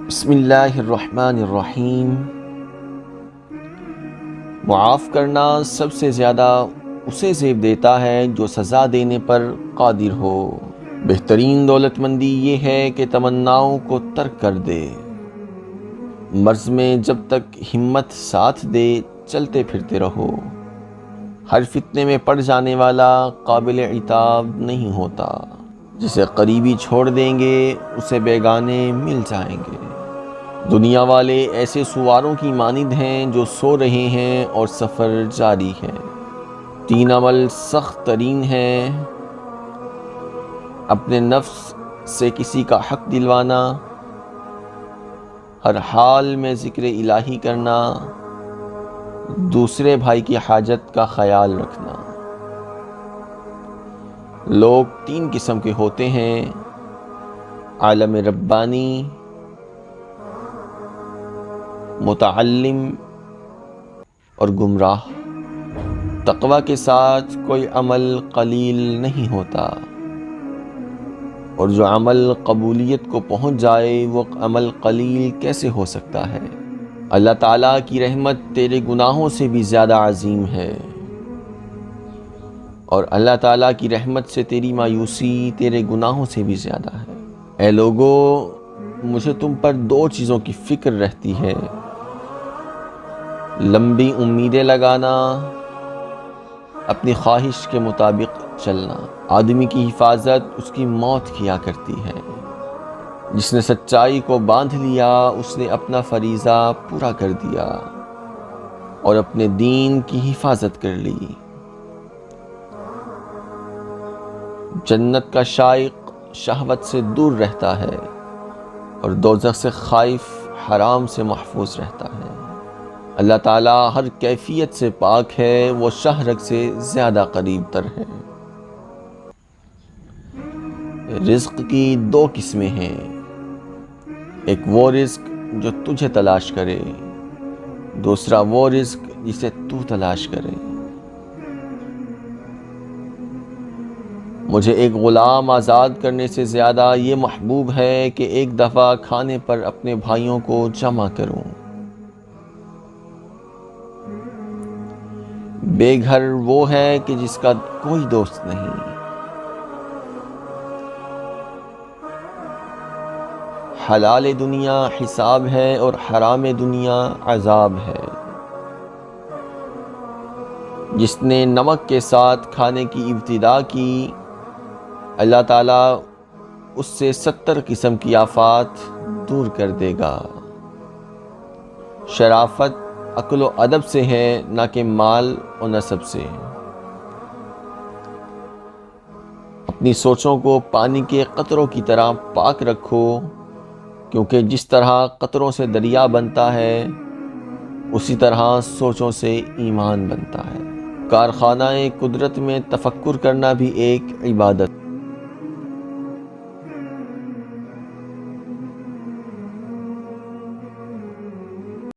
بسم اللہ الرحمن الرحیم۔ معاف کرنا سب سے زیادہ اسے زیب دیتا ہے جو سزا دینے پر قادر ہو۔ بہترین دولت مندی یہ ہے کہ تمناؤں کو ترک کر دے۔ مرض میں جب تک ہمت ساتھ دے چلتے پھرتے رہو۔ ہر فتنے میں پڑ جانے والا قابل عتاب نہیں ہوتا۔ جسے قریبی چھوڑ دیں گے اسے بیگانے مل جائیں گے۔ دنیا والے ایسے سواروں کی مانند ہیں جو سو رہے ہیں اور سفر جاری ہے۔ 3 عمل سخت ترین ہیں: اپنے نفس سے کسی کا حق دلوانا، ہر حال میں ذکر الہی کرنا، دوسرے بھائی کی حاجت کا خیال رکھنا۔ لوگ 3 قسم کے ہوتے ہیں: عالم ربانی، متعلم اور گمراہ۔ تقوی کے ساتھ کوئی عمل قلیل نہیں ہوتا، اور جو عمل قبولیت کو پہنچ جائے وہ عمل قلیل کیسے ہو سکتا ہے؟ اللہ تعالیٰ کی رحمت تیرے گناہوں سے بھی زیادہ عظیم ہے، اور اللہ تعالیٰ کی رحمت سے تیری مایوسی تیرے گناہوں سے بھی زیادہ ہے۔ اے لوگو، مجھے تم پر 2 چیزوں کی فکر رہتی ہے: لمبی امیدیں لگانا، اپنی خواہش کے مطابق چلنا۔ آدمی کی حفاظت اس کی موت کیا کرتی ہے۔ جس نے سچائی کو باندھ لیا اس نے اپنا فریضہ پورا کر دیا اور اپنے دین کی حفاظت کر لی۔ جنت کا شائق شہوت سے دور رہتا ہے، اور دوزخ سے خائف حرام سے محفوظ رہتا ہے۔ اللہ تعالیٰ ہر کیفیت سے پاک ہے، وہ شہرگ سے زیادہ قریب تر ہے۔ رزق کی 2 قسمیں ہیں: ایک وہ رزق جو تجھے تلاش کرے، دوسرا وہ رزق جسے تو تلاش کرے۔ مجھے ایک غلام آزاد کرنے سے زیادہ یہ محبوب ہے کہ ایک دفعہ کھانے پر اپنے بھائیوں کو جمع کروں۔ بے گھر وہ ہے کہ جس کا کوئی دوست نہیں۔ حلال دنیا حساب ہے اور حرام دنیا عذاب ہے۔ جس نے نمک کے ساتھ کھانے کی ابتدا کی، اللہ تعالیٰ اس سے 70 قسم کی آفات دور کر دے گا۔ شرافت عقل و ادب سے ہے، نہ کہ مال و نسب سے۔ اپنی سوچوں کو پانی کے قطروں کی طرح پاک رکھو، کیونکہ جس طرح قطروں سے دریا بنتا ہے اسی طرح سوچوں سے ایمان بنتا ہے۔ کارخانہ قدرت میں تفکر کرنا بھی ایک عبادت